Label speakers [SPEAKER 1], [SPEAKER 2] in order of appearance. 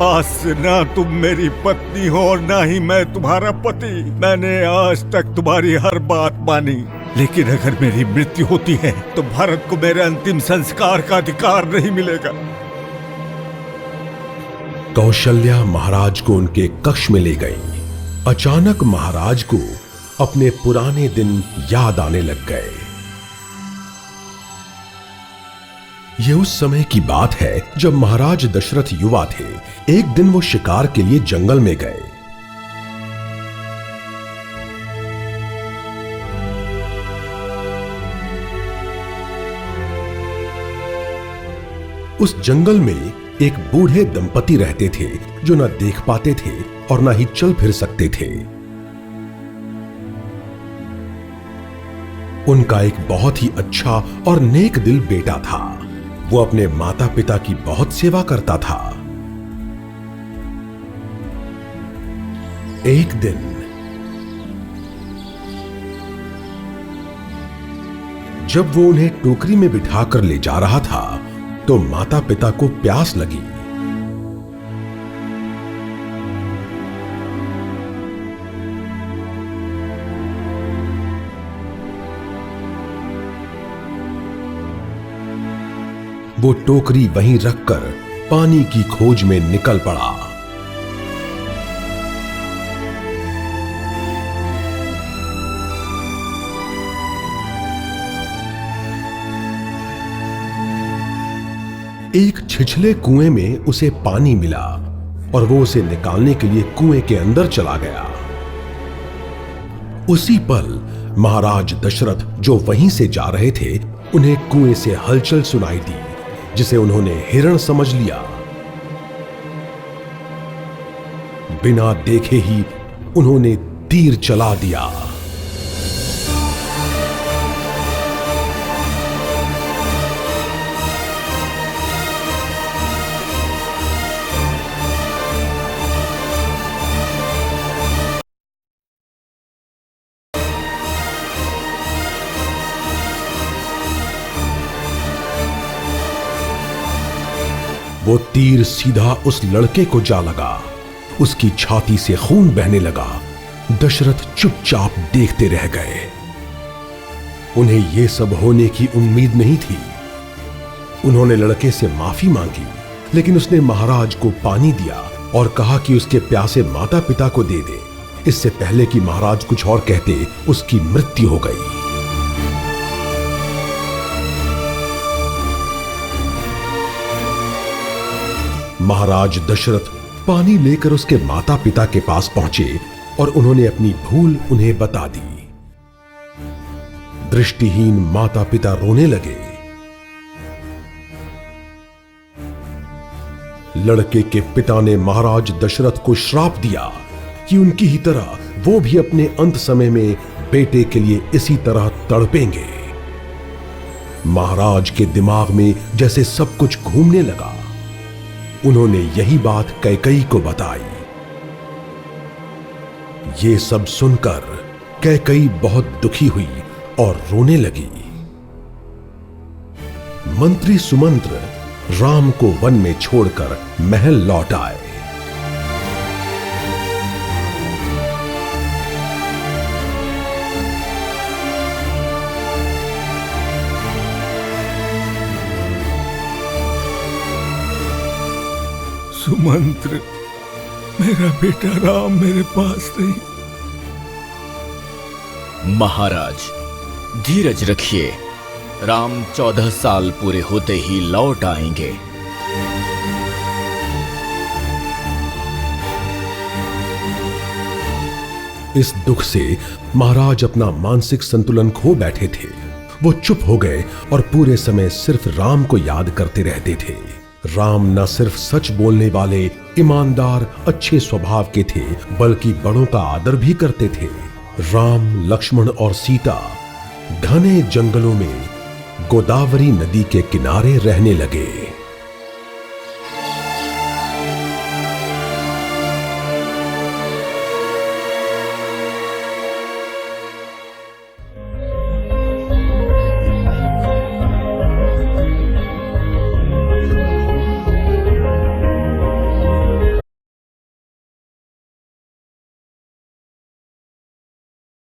[SPEAKER 1] आज से ना तुम मेरी पत्नी हो और ना ही मैं तुम्हारा पति। मैंने आज तक तुम्हारी हर बात मानी, लेकिन अगर मेरी मृत्यु होती है तो भारत को मेरे अंतिम संस्कार का अधिकार नहीं मिलेगा।
[SPEAKER 2] कौशल्या महाराज को उनके कक्ष में ले गई। अचानक महाराज को अपने पुराने दिन याद आने लग गए। यह उस समय की बात है जब महाराज दशरथ युवा थे। एक दिन वो शिकार के लिए जंगल में गए। उस जंगल में एक बूढ़े दंपति रहते थे जो न देख पाते थे और न ही चल फिर सकते थे। उनका एक बहुत ही अच्छा और नेक दिल बेटा था। वो अपने माता पिता की बहुत सेवा करता था। एक दिन जब वो उन्हें टोकरी में बिठाकर ले जा रहा था तो माता पिता को प्यास लगी। वो टोकरी वहीं रखकर पानी की खोज में निकल पड़ा। एक छिछले कुएं में उसे पानी मिला और वो उसे निकालने के लिए कुएं के अंदर चला गया। उसी पल महाराज दशरथ जो वहीं से जा रहे थे, उन्हें कुएं से हलचल सुनाई दी, जिसे उन्होंने हिरण समझ लिया। बिना देखे ही उन्होंने तीर चला दिया। वो तीर सीधा उस लड़के को जा लगा। उसकी छाती से खून बहने लगा। दशरथ चुपचाप देखते रह गए। उन्हें यह सब होने की उम्मीद नहीं थी। उन्होंने लड़के से माफी मांगी, लेकिन उसने महाराज को पानी दिया और कहा कि उसके प्यासे माता पिता को दे दे। इससे पहले कि महाराज कुछ और कहते, उसकी मृत्यु हो गई। महाराज दशरथ पानी लेकर उसके माता पिता के पास पहुंचे और उन्होंने अपनी भूल उन्हें बता दी। दृष्टिहीन माता पिता रोने लगे। लड़के के पिता ने महाराज दशरथ को श्राप दिया कि उनकी ही तरह वो भी अपने अंत समय में बेटे के लिए इसी तरह तड़पेंगे। महाराज के दिमाग में जैसे सब कुछ घूमने लगा। उन्होंने यही बात कैकेयी को बताई। ये सब सुनकर कैकेयी बहुत दुखी हुई और रोने लगी। मंत्री सुमंत्र राम को वन में छोड़कर महल लौट आए।
[SPEAKER 1] सुमंत्र, मेरा बेटा राम मेरे पास नहीं।
[SPEAKER 3] महाराज धीरज रखिए, राम 14 साल पूरे होते ही लौट आएंगे।
[SPEAKER 2] इस दुख से महाराज अपना मानसिक संतुलन खो बैठे थे। वो चुप हो गए और पूरे समय सिर्फ राम को याद करते रहते थे। राम न सिर्फ सच बोलने वाले, ईमानदार, अच्छे स्वभाव के थे, बल्कि बड़ों का आदर भी करते थे। राम, लक्ष्मण और सीता घने जंगलों में गोदावरी नदी के किनारे रहने लगे।